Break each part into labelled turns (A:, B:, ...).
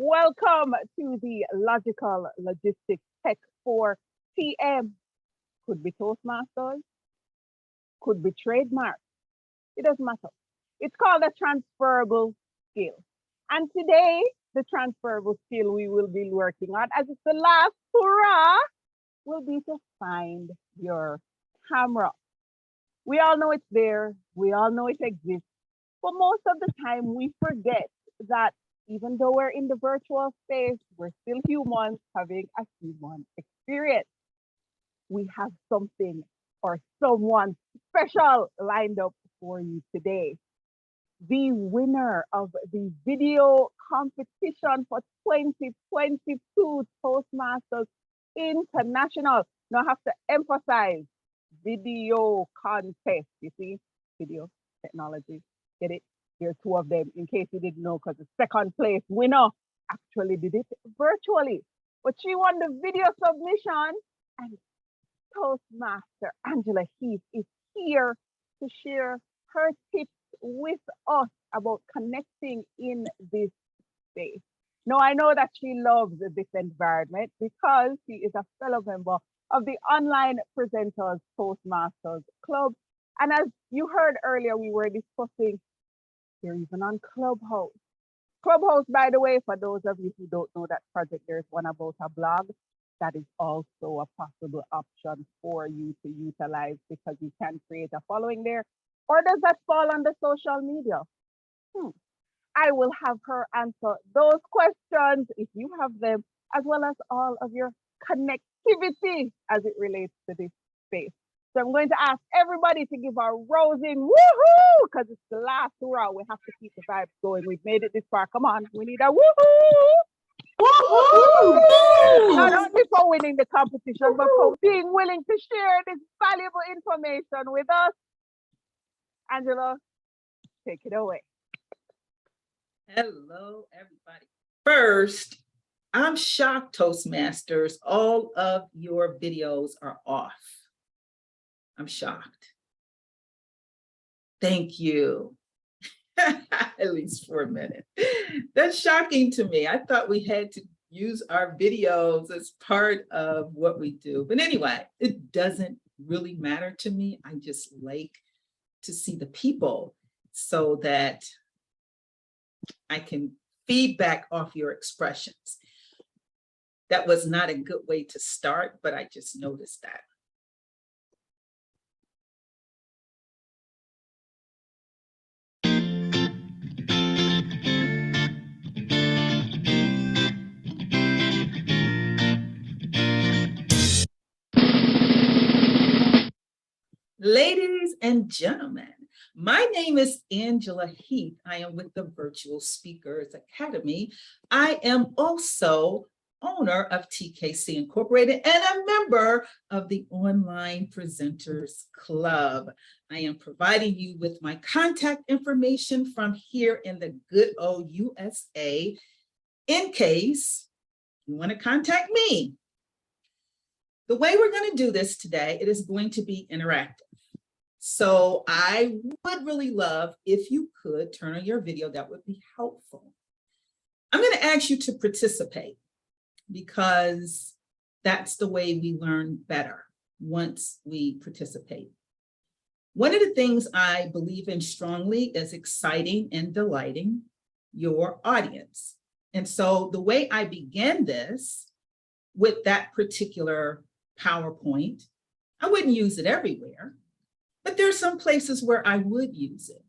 A: Welcome to the Logical Logistics Tech for TM. Could be Toastmasters, could be trademark. It doesn't matter. It's called a transferable skill. And today, the transferable skill we will be working on, as it's the last hurrah, will be to find your camera. We all know it's there. We all know it exists. But most of the time, we forget that even though we're in the virtual space, we're still humans having a human experience. We have something or someone special lined up for you today. The winner of the video competition for 2022 Toastmasters International. Now I have to emphasize video contest. You see, video technology. Get it? There are two of them in case you didn't know, because the second place winner actually did it virtually. But she won the video submission, and Toastmaster Angela Heath is here to share her tips with us about connecting in this space. Now, I know that she loves this environment because she is a fellow member of the Online Presenters Toastmasters Club. And as you heard earlier, we were discussing, they're even on Clubhouse. Clubhouse, by the way, for those of you who don't know that project, there's one about a blog. That is also a possible option for you to utilize because you can create a following there. Or does that fall under social media? I will have her answer those questions if you have them, as well as all of your connectivity as it relates to this space. So I'm going to ask everybody to give a rousing woohoo, because it's the last hurrah. We have to keep the vibes going. We've made it this far. Come on, we need a woohoo! Woohoo! Not only for winning the competition, but for being willing to share this valuable information with us. Angela, take it away.
B: Hello, everybody. First, I'm shocked, Toastmasters. All of your videos are off. I'm shocked. Thank you. At least for a minute. That's shocking to me. I thought we had to use our videos as part of what we do. But anyway, it doesn't really matter to me. I just like to see the people so that I can feedback off your expressions. That was not a good way to start, but I just noticed that. Ladies and gentlemen, my name is Angela Heath. I am with the Virtual Speakers Academy. I am also owner of TKC Incorporated and a member of the Online Presenters Club. I am providing you with my contact information from here in the good old USA in case you want to contact me. The way we're going to do this today, it is going to be interactive. So I would really love if you could turn on your video. That would be helpful. I'm going to ask you to participate because that's the way we learn better once we participate. One of the things I believe in strongly is exciting and delighting your audience. And so the way I began this with that particular PowerPoint, I wouldn't use it everywhere. But there are some places where I would use it.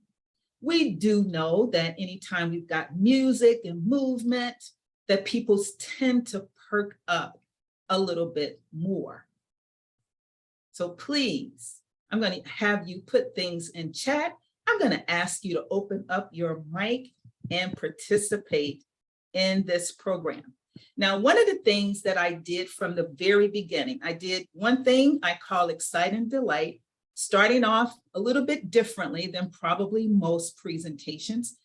B: We do know that anytime we've got music and movement, that people tend to perk up a little bit more. So please, I'm going to have you put things in chat. I'm going to ask you to open up your mic and participate in this program. Now, one of the things that I did from the very beginning, I did one thing I call Excite and Delight, starting off a little bit differently than probably most presentations.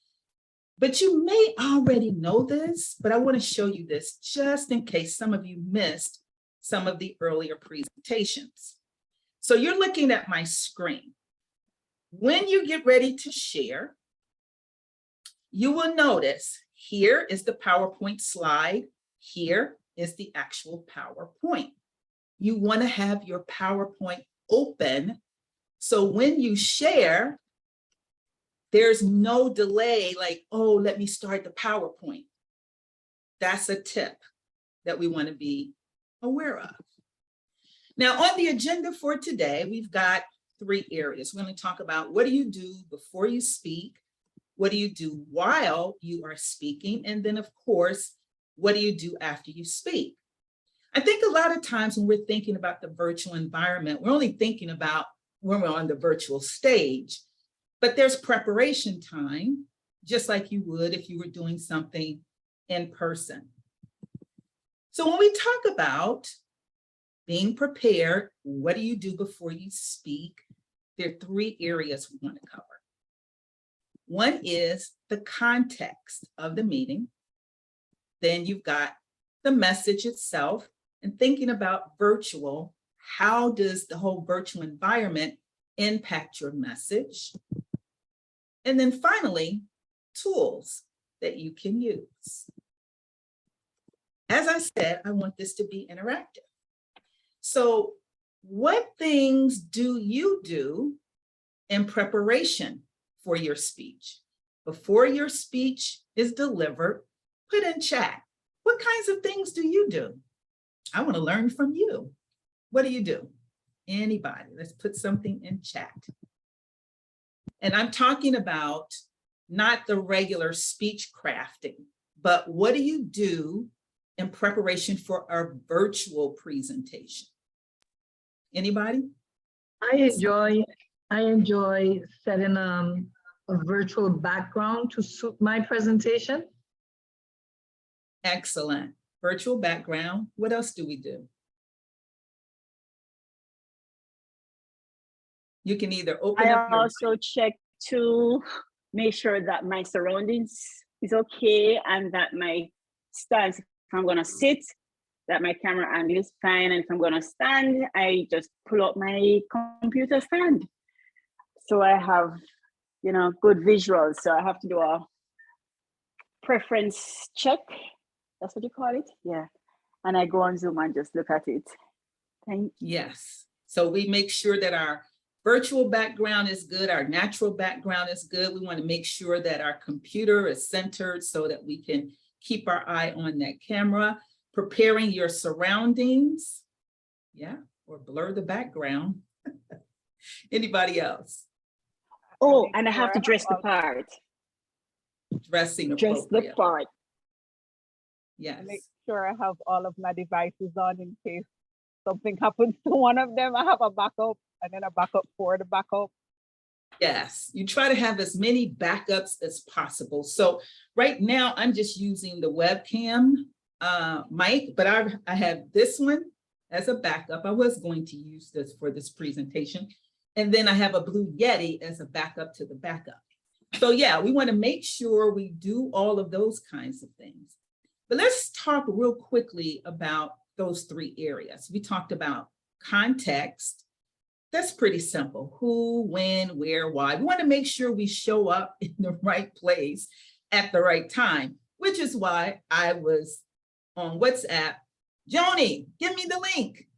B: But you may already know this, but I want to show you this just in case some of you missed some of the earlier presentations. So you're looking at my screen. When you get ready to share, you will notice Here is the PowerPoint slide. Here is the actual PowerPoint. You want to have your PowerPoint open so when you share, there's no delay like, oh, let me start the PowerPoint. That's a tip that we want to be aware of. Now, on the agenda for today, we've got 3 areas. We're going to talk about what do you do before you speak, what do you do while you are speaking, and then, of course, what do you do after you speak? I think a lot of times when we're thinking about the virtual environment, we're only thinking about when we're on the virtual stage, but there's preparation time, just like you would if you were doing something in person. So when we talk about being prepared, what do you do before you speak? There are 3 areas we want to cover. One is the context of the meeting. Then you've got the message itself, and thinking about virtual, how does the whole virtual environment impact your message? And then finally, tools that you can use. As I said, I want this to be interactive. So what things do you do in preparation for your speech? Before your speech is delivered, put in chat. What kinds of things do you do? I want to learn from you. What do you do? Anybody? Let's put something in chat. And I'm talking about not the regular speech crafting, but what do you do in preparation for our virtual presentation? Anybody?
C: I enjoy setting a virtual background to suit my presentation.
B: Excellent. Virtual background. What else do we do? You can either open up.
D: I also check to make sure that my surroundings is okay and that my stance, if I'm going to sit, that my camera angle is fine. And if I'm going to stand, I just pull up my computer stand. So I have, good visuals. So I have to do a preference check. That's what you call it? Yeah. And I go on Zoom and just look at it. Thank you.
B: Yes. So we make sure that our virtual background is good. Our natural background is good. We want to make sure that our computer is centered so that we can keep our eye on that camera. Preparing your surroundings. Yeah. Or blur the background. Anybody else?
D: Oh, and I have to dress the part.
B: Dressing
D: Dress the
B: appropriate.
D: part.
B: Yes.
A: Make sure I have all of my devices on in case something happens to one of them. I have a backup and then a backup for the backup.
B: Yes, you try to have as many backups as possible. So right now I'm just using the webcam mic, but I have this one as a backup. I was going to use this for this presentation. And then I have a Blue Yeti as a backup to the backup. So yeah, we want to make sure we do all of those kinds of things. But let's talk real quickly about those 3 areas. We talked about context. That's pretty simple. Who, when, where, why. We want to make sure we show up in the right place at the right time, which is why I was on WhatsApp. Joni, give me the link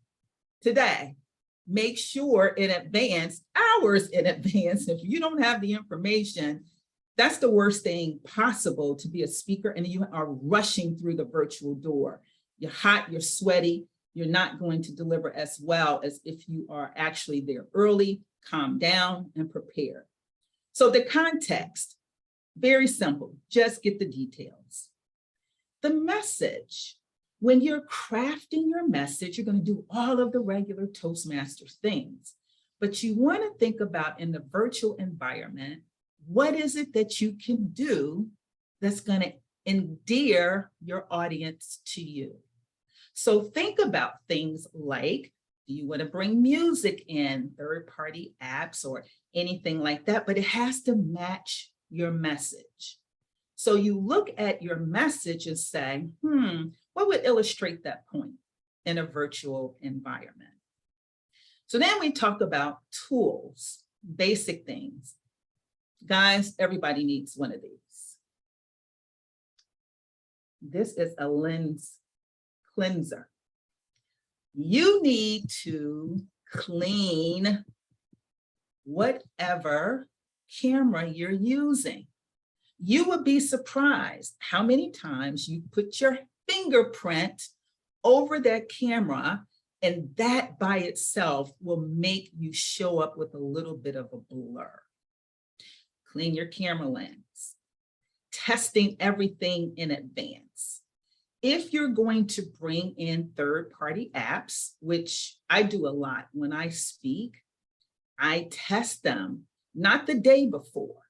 B: today. Make sure in advance, hours in advance, if you don't have the information, that's the worst thing possible to be a speaker and you are rushing through the virtual door. You're hot, you're sweaty, you're not going to deliver as well as if you are actually there early, calm down, and prepare. So the context, very simple, just get the details. The message, when you're crafting your message, you're going to do all of the regular Toastmasters things, but you want to think about in the virtual environment, what is it that you can do that's going to endear your audience to you? So think about things like, do you want to bring music in, third-party apps or anything like that, but it has to match your message. So you look at your message and say, what would illustrate that point in a virtual environment? So then we talk about tools, basic things. Guys, everybody needs one of these. This is a lens cleanser. You need to clean whatever camera you're using. You would be surprised how many times you put your fingerprint over that camera, and that by itself will make you show up with a little bit of a blur. Clean your camera lens. Testing everything in advance. If you're going to bring in third-party apps, which I do a lot when I speak, I test them, not the day before.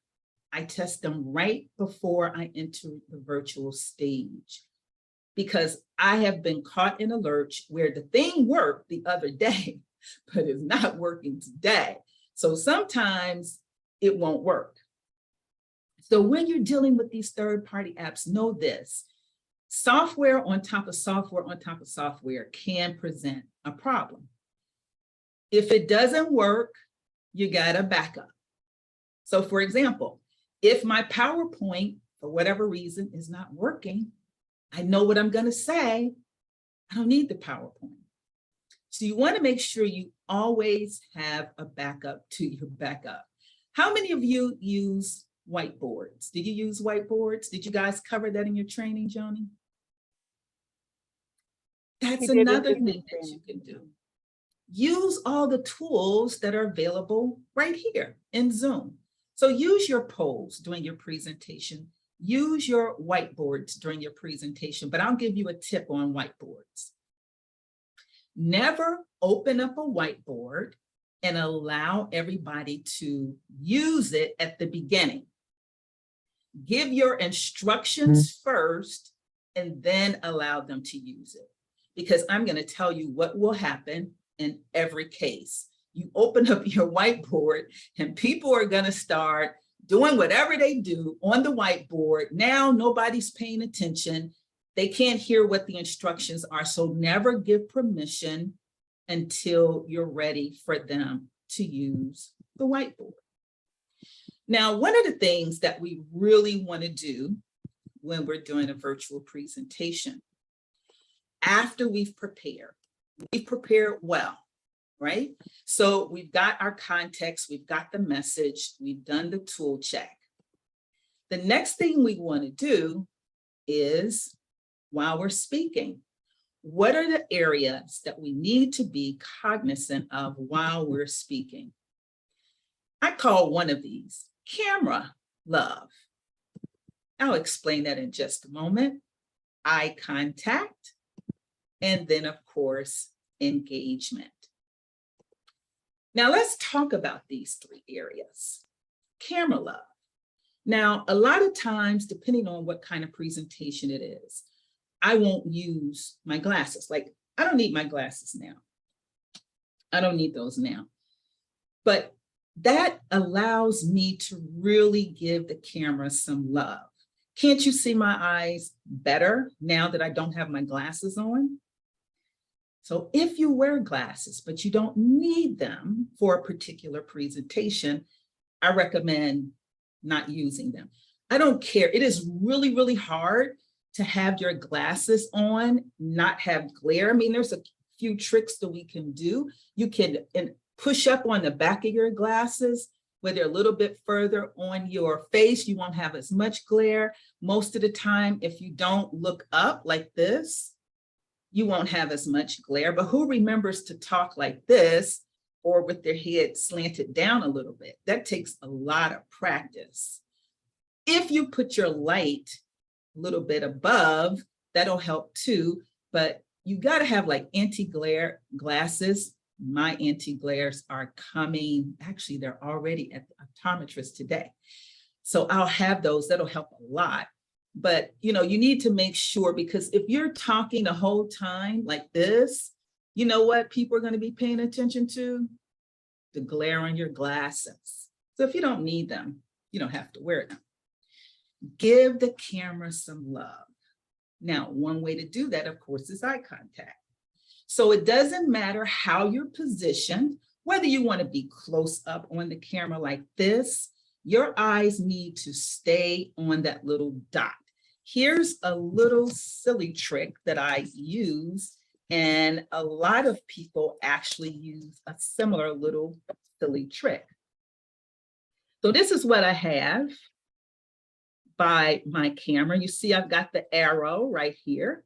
B: I test them right before I enter the virtual stage, because I have been caught in a lurch where the thing worked the other day, but it's not working today. So sometimes it won't work. So when you're dealing with these third-party apps, know this: software on top of software on top of software can present a problem. If it doesn't work, you gotta back up. So for example, if my PowerPoint, for whatever reason, is not working, I know what I'm gonna say. I don't need the PowerPoint. So you wanna make sure you always have a backup to your backup. How many of you use whiteboards? Did you use whiteboards? Did you guys cover that in your training, Joni? That's another thing that you can do. Use all the tools that are available right here in Zoom. So use your polls during your presentation. Use your whiteboards during your presentation, but I'll give you a tip on whiteboards. Never open up a whiteboard and allow everybody to use it at the beginning. Give your instructions first and then allow them to use it. Because I'm going to tell you what will happen in every case. You open up your whiteboard and people are going to start doing whatever they do on the whiteboard. Now nobody's paying attention. They can't hear what the instructions are. So never give permission until you're ready for them to use the whiteboard. Now, one of the things that we really want to do when we're doing a virtual presentation, after we've prepared well, right? So we've got our context, we've got the message, we've done the tool check. The next thing we want to do is, while we're speaking, what are the areas that we need to be cognizant of while we're speaking? I call one of these camera love. I'll explain that in just a moment. Eye contact, and then of course, engagement. Now let's talk about these three areas. Camera love. Now, a lot of times, depending on what kind of presentation it is, I won't use my glasses. Like, I don't need my glasses now. I don't need those now. But that allows me to really give the camera some love. Can't you see my eyes better now that I don't have my glasses on? So if you wear glasses, but you don't need them for a particular presentation, I recommend not using them. I don't care. It is really, really hard to have your glasses on, not have glare. I mean, there's a few tricks that we can do. You can push up on the back of your glasses where they're a little bit further on your face. You won't have as much glare. Most of the time, if you don't look up like this, you won't have as much glare. But who remembers to talk like this or with their head slanted down a little bit? That takes a lot of practice. If you put your light a little bit above, that'll help too. But you got to have like anti-glare glasses. My anti-glares are coming. Actually, they're already at the optometrist today. So I'll have those. That'll help a lot. But, you know, you need to make sure, because if you're talking the whole time like this, you know what people are going to be paying attention to? The glare on your glasses. So if you don't need them, you don't have to wear them. Give the camera some love. Now, one way to do that, of course, is eye contact. So it doesn't matter how you're positioned, whether you want to be close up on the camera like this, your eyes need to stay on that little dot. here's a little silly trick that I use, and a lot of people actually use a similar little silly trick. So this is what I have by my camera. You see I've got the arrow right here,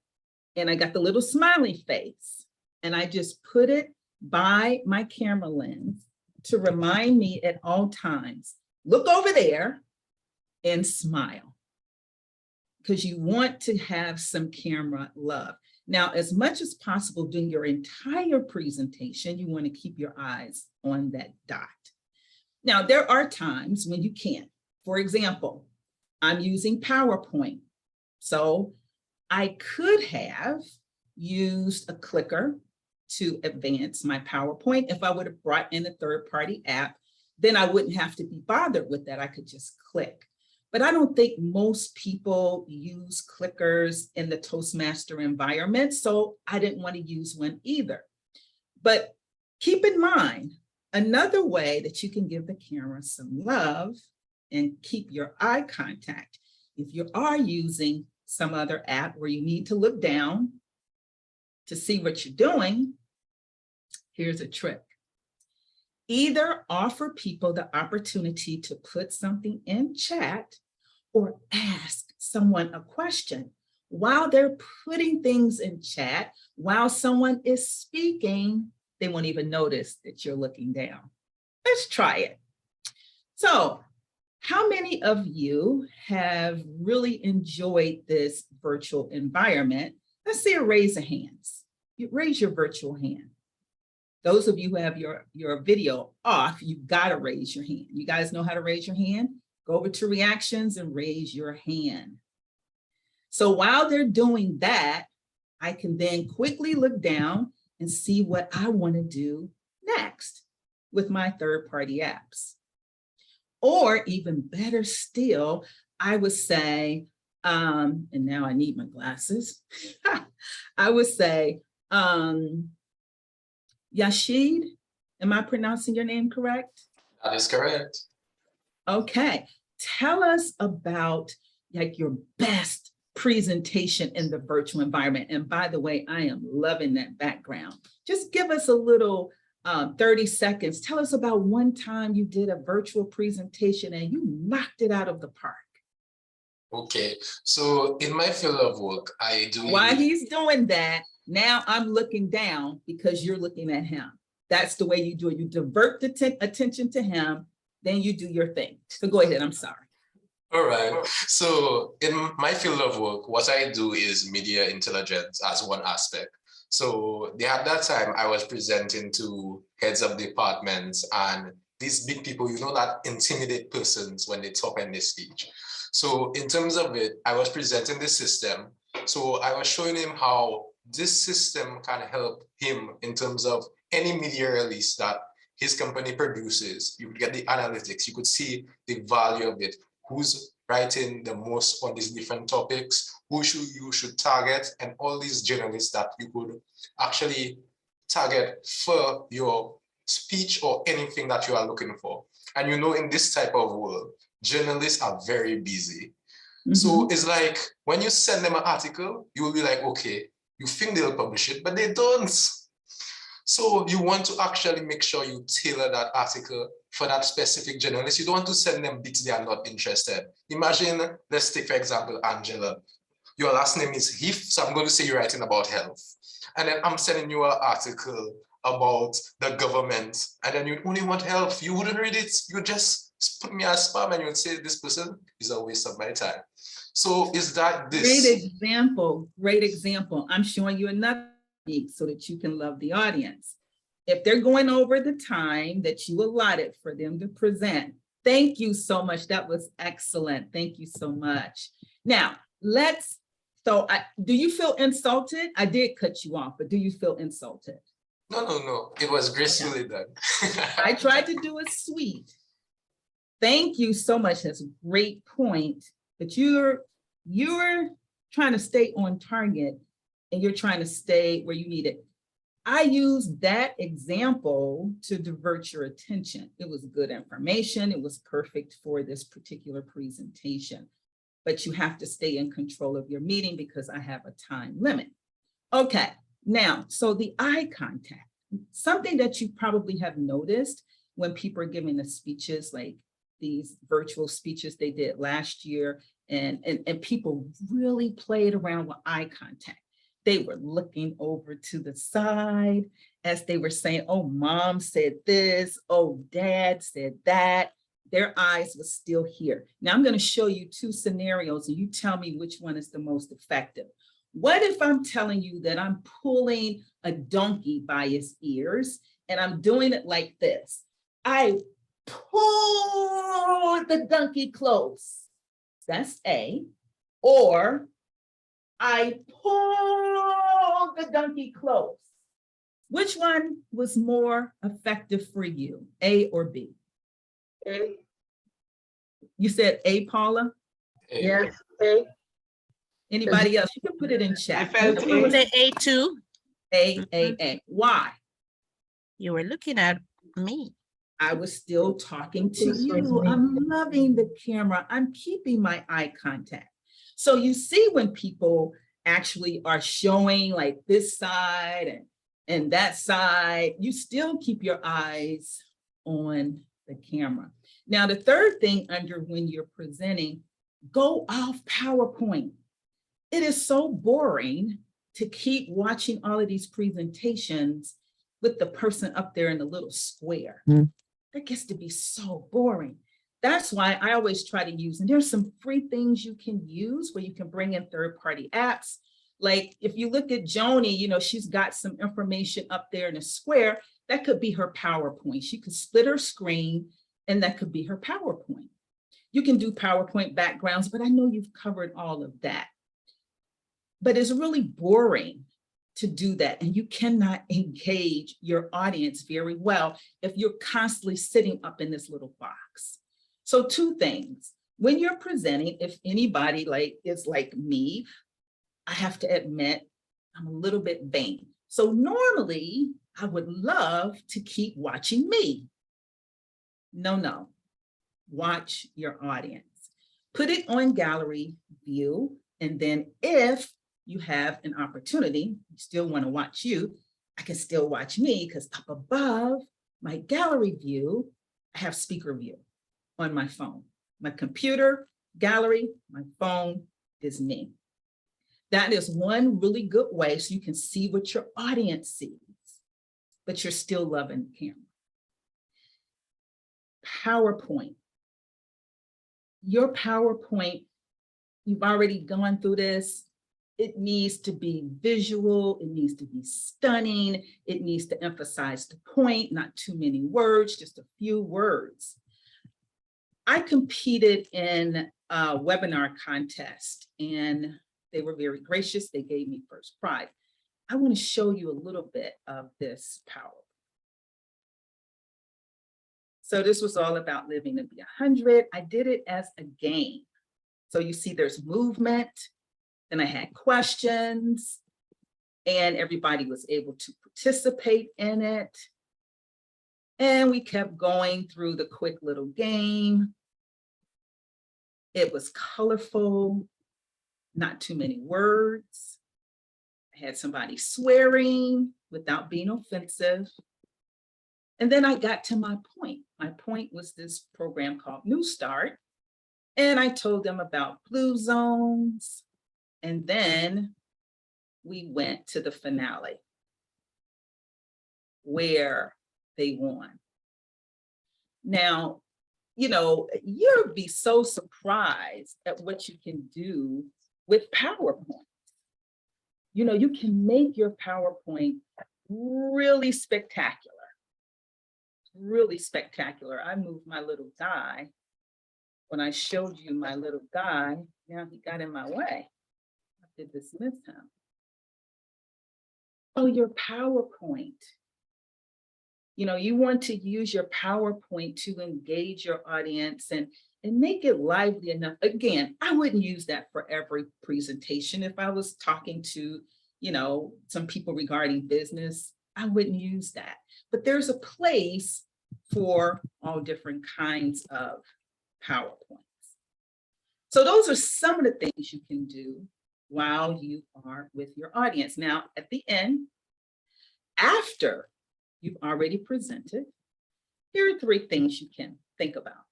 B: and I got the little smiley face, and I just put it by my camera lens to remind me at all times, look over there and smile, because you want to have some camera love. Now, as much as possible during your entire presentation, you want to keep your eyes on that dot. Now, there are times when you can't. For example, I'm using PowerPoint. So I could have used a clicker to advance my PowerPoint. If I would have brought in a third-party app, then I wouldn't have to be bothered with that. I could just click. But I don't think most people use clickers in the Toastmaster environment, so I didn't want to use one either. But keep in mind, another way that you can give the camera some love and keep your eye contact, if you are using some other app where you need to look down to see what you're doing, here's a trick. Either offer people the opportunity to put something in chat or ask someone a question while they're putting things in chat. While someone is speaking, they won't even notice that you're looking down. Let's try it. So, how many of you have really enjoyed this virtual environment? Let's see a raise of hands. You raise your virtual hand. Those of you who have your video off, you've got to raise your hand. You guys know how to raise your hand? Go over to reactions and raise your hand. So while they're doing that, I can then quickly look down and see what I want to do next with my third-party apps. Or even better still, I would say, and now I need my glasses. I would say, Yashid, am I pronouncing your name correct?
E: That is correct.
B: Okay, tell us about like your best presentation in the virtual environment. And by the way, I am loving that background. Just give us a little 30 seconds. Tell us about one time you did a virtual presentation and you knocked it out of the park.
E: Okay, so in my field of work, I do.
B: While he's doing that, now I'm looking down because you're looking at him. That's the way you do it. You divert the attention to him, then you do your thing. So go ahead, I'm sorry.
E: All right, so in my field of work, what I do is media intelligence as one aspect. So at that time, I was presenting to heads of departments and these big people, you know, that intimidate persons when they talk and they speak. So in terms of it, I was presenting the system. So I was showing him how this system can help him in terms of any media release that his company produces. You could get the analytics, you could see the value of it, who's writing the most on these different topics, who you should target, and all these journalists that you could actually target for your speech or anything that you are looking for. And you know, in this type of world, journalists are very busy. Mm-hmm. So it's like when you send them an article, you will be like, okay, you think they'll publish it, but they don't. So you want to actually make sure you tailor that article for that specific journalist. You don't want to send them bits they are not interested. Imagine, let's take, for example, Angela. Your last name is Heath, so I'm going to say you're writing about health. And then I'm sending you an article about the government, and then you only want health. You wouldn't read it. You just put me as spam and you would say, this person is a waste of my time. So is that this?
B: Great example, great example. I'm showing you another technique so that you can love the audience. If they're going over the time that you allotted for them to present, thank you so much. That was excellent. Thank you so much. Now, do you feel insulted? I did cut you off, but do you feel insulted?
E: No. It was gracefully done.
B: I tried to do it sweet. Thank you so much. That's a great point. But you're trying to stay on target and you're trying to stay where you need it. I used that example to divert your attention. It was good information. It was perfect for this particular presentation. but you have to stay in control of your meeting because I have a time limit. Okay, now, so the eye contact, something that you probably have noticed when people are giving the speeches, like these virtual speeches they did last year, and people really played around with eye contact. They were looking over to the side as they were saying, oh, mom said this, oh, dad said that. Their eyes were still here. Now I'm going to show you two scenarios and you tell me which one is the most effective. What if I'm telling you that I'm pulling a donkey by its ears and I'm doing it like this? I pull the donkey close. That's A. Or I pull the donkey close. Which one was more effective for you, A or B?
C: A.
B: You said A, Paula?
C: Yes, A.
B: Anybody else? You can put it in
F: I
B: chat.
F: felt
B: Which one was
F: A.
G: The A2,
B: A. Why?
G: you were looking at me.
B: I was still talking to
C: This was
B: you.
C: me.
B: I'm loving the camera. I'm keeping my eye contact. So you see when people actually are showing like this side and that side, you still keep your eyes on the camera. Now, the third thing under when you're presenting, go off PowerPoint. It is so boring to keep watching all of these presentations with the person up there in the little square. That gets to be so boring. That's why I always try to use, and there's some free things you can use where you can bring in third-party apps. Like if you look at Joni, you know, she's got some information up there in a square, that could be her PowerPoint. She could split her screen and that could be her PowerPoint. You can do PowerPoint backgrounds, but I know you've covered all of that. But it's really boring to do that. And you cannot engage your audience very well if you're constantly sitting up in this little box. So two things, when you're presenting, if anybody is like me, I have to admit, I'm a little bit vain. So normally I would love to keep watching me. No, watch your audience. Put it on gallery view. And then if you have an opportunity, you still want to watch you, I can still watch me because up above my gallery view, I have speaker view on my phone. My computer, gallery, my phone is me. That is one really good way so you can see what your audience sees, but you're still loving the camera. PowerPoint. Your PowerPoint, you've already gone through this. It needs to be visual. It needs to be stunning. It needs to emphasize the point, not too many words, just a few words. I competed in a webinar contest and they were very gracious. They gave me first prize. I want to show you a little bit of this PowerPoint. So this was all about living to be 100. I did it as a game. So you see there's movement, then I had questions, and everybody was able to participate in it. And we kept going through the quick little game. It was colorful, not too many words. I had somebody swearing without being offensive. And then I got to my point. My point was this program called New Start. And I told them about blue zones. And then we went to the finale where they won. Now, you know, you'll be so surprised at what you can do with PowerPoint. You know, you can make your PowerPoint really spectacular. Really spectacular. I moved my little guy. When I showed you my little guy, now he got in my way. I have to dismiss him. Oh, your PowerPoint. You know, you want to use your PowerPoint to engage your audience and make it lively enough. Again, I wouldn't use that for every presentation. If I was talking to, you know, some people regarding business, I wouldn't use that. But there's a place for all different kinds of PowerPoints. So those are some of the things you can do while you are with your audience. Now, at the end, after you've already presented, here are 3 things you can think about.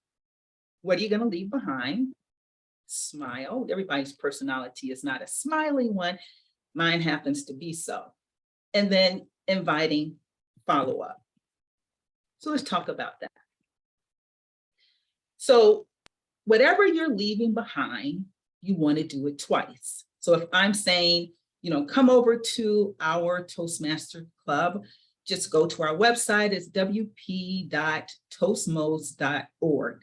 B: What are you going to leave behind? Smile. Everybody's personality is not a smiley one. Mine happens to be so. And then inviting follow-up. So let's talk about that. So whatever you're leaving behind, you want to do it twice. So if I'm saying, come over to our Toastmaster Club, just go to our website. It's wp.toastmost.org.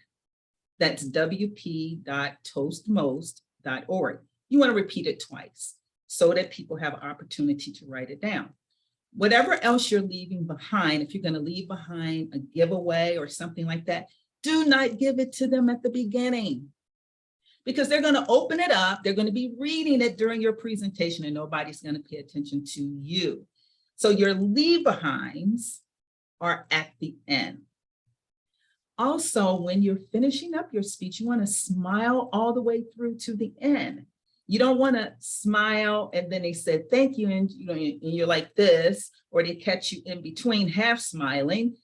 B: That's wp.toastmost.org. You want to repeat it twice so that people have an opportunity to write it down. Whatever else you're leaving behind, if you're going to leave behind a giveaway or something like that, do not give it to them at the beginning, because they're going to open it up. They're going to be reading it during your presentation and nobody's going to pay attention to you. So your leave behinds are at the end. Also, when you're finishing up your speech, you want to smile all the way through to the end. You don't want to smile and then they said thank you, and you're like this, or they catch you in between half smiling,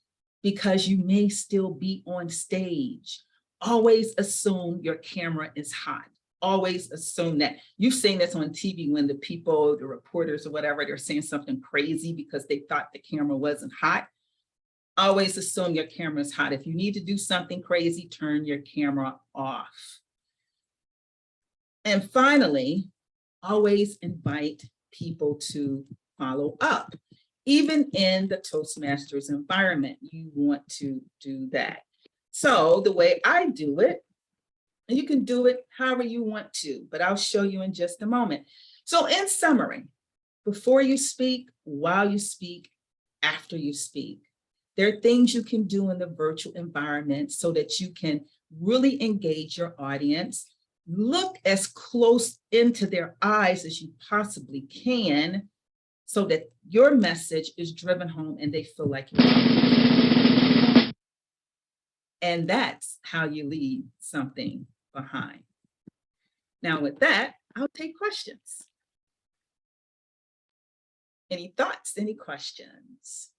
B: because you may still be on stage. Always assume your camera is hot. Always assume that. You've seen this on TV when the people, the reporters or whatever, they're saying something crazy because they thought the camera wasn't hot. Always assume your camera is hot. If you need to do something crazy, turn your camera off. And finally, always invite people to follow up. Even in the Toastmasters environment, you want to do that. So the way I do it, and you can do it however you want to, but I'll show you in just a moment. So in summary, before you speak, while you speak, after you speak, there are things you can do in the virtual environment so that you can really engage your audience. Look as close into their eyes as you possibly can, so that your message is driven home and they feel like you're talking. And that's how you leave something behind. Now with that, I'll take questions. Any thoughts, any questions?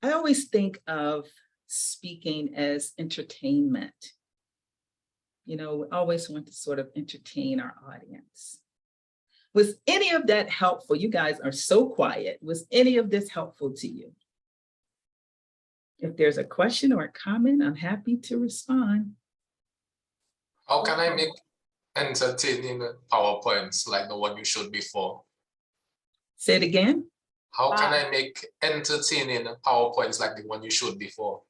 B: I always think of speaking as entertainment. We always want to sort of entertain our audience. Was any of that helpful? You guys are so quiet. Was any of this helpful to you? If there's a question or a comment, I'm happy to respond.
E: How can I make entertaining PowerPoints like the one you showed before?
B: Say it again.
E: How can I make entertaining PowerPoints like the one you showed before?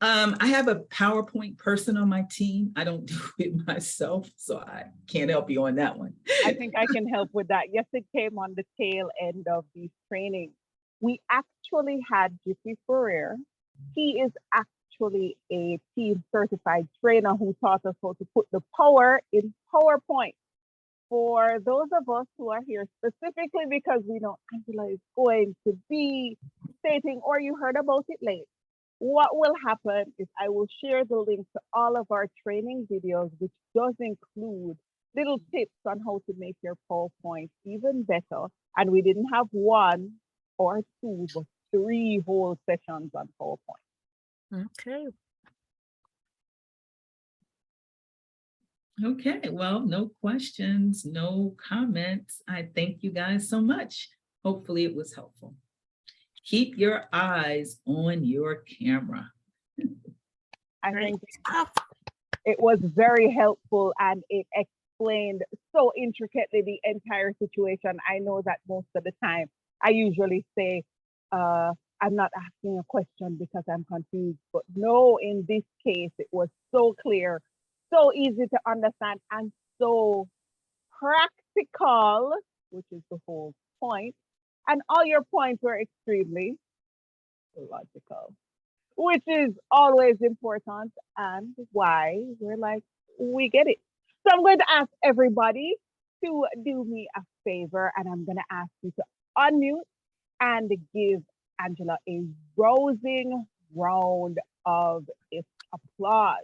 B: I have a PowerPoint person on my team. I don't do it myself, so I can't help you on that one.
A: I think I can help with that. Yes, it came on the tail end of these trainings. We actually had Jiffy Ferrer. He is actually a team certified trainer who taught us how to put the power in PowerPoint. For those of us who are here specifically because we know Angela is going to be stating, or you heard about it late, what will happen is I will share the link to all of our training videos, which does include little tips on how to make your PowerPoint even better. And we didn't have 1 or 2, but 3 whole sessions on PowerPoint.
G: Okay.
B: Okay, well, no questions, no comments. I thank you guys so much. Hopefully it was helpful. Keep your eyes on your camera.
A: I think it was very helpful and it explained so intricately the entire situation. I know that most of the time I usually say, I'm not asking a question because I'm confused, but no, in this case, it was so clear, so easy to understand, and so practical, which is the whole point. And all your points were extremely logical, which is always important and why we're like, we get it. So I'm going to ask everybody to do me a favor, and I'm going to ask you to unmute and give Angela a rousing round of its applause.